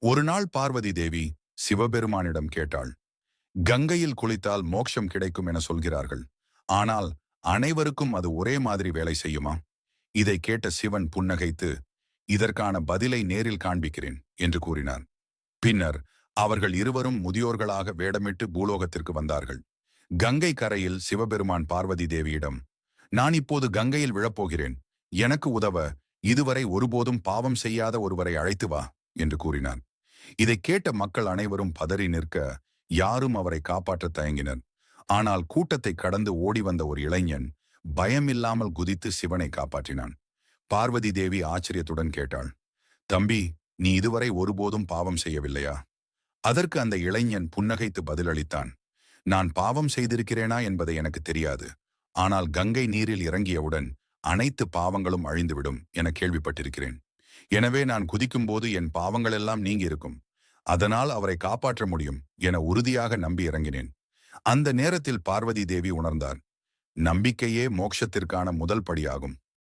ஒரு நாள் பார்வதி தேவி சிவபெருமானிடம் கேட்டாள். கங்கையில் குளித்தால் மோட்சம் கிடைக்கும் என சொல்கிறார்கள். ஆனால் அனைவருக்கும் அது ஒரே மாதிரி வேலை செய்யுமா? இதை கேட்ட சிவன் புன்னகைத்து, இதற்கான பதிலை நேரில் காண்பிக்கிறேன் என்று கூறினார். பின்னர் அவர்கள் இருவரும் முதியோர்களாக வேடமிட்டு பூலோகத்திற்கு வந்தார்கள். கங்கை கரையில் சிவபெருமான் பார்வதி தேவியிடம், நான் இப்போது கங்கையில் விழப்போகிறேன். எனக்கு உதவ இதுவரை ஒருபோதும் பாவம் செய்யாத ஒருவரை அழைத்து வா என்று கூறினார். இதைக் கேட்ட மக்கள் அனைவரும் பதறி நிற்க, யாரும் அவரை காப்பாற்ற தயங்கினர். ஆனால் கூட்டத்தை கடந்து ஓடி வந்த ஒரு இளைஞன் பயமில்லாமல் குதித்து சிவனை காப்பாற்றினான். பார்வதி தேவி ஆச்சரியத்துடன் கேட்டாள், தம்பி, நீ இதுவரை ஒருபோதும் பாவம் செய்யவில்லையா? அதற்கு அந்த இளைஞன் புன்னகைத்து பதிலளித்தான், நான் பாவம் செய்திருக்கிறேனா என்பதை எனக்கு தெரியாது. ஆனால் கங்கை நீரில் இறங்கியவுடன் அனைத்து பாவங்களும் அழிந்துவிடும் என கேள்விப்பட்டிருக்கிறேன். எனவே நான் குதிக்கும்போது என் பாவங்களெல்லாம் நீங்கி இருக்கும். அதனால் அவரை காப்பாற்ற முடியும் என உறுதியாக நம்பி இறங்கினேன். அந்த நேரத்தில் பார்வதி தேவி உணர்ந்தார், நம்பிக்கையே மோட்சத்திற்கான முதல் படியாகும்.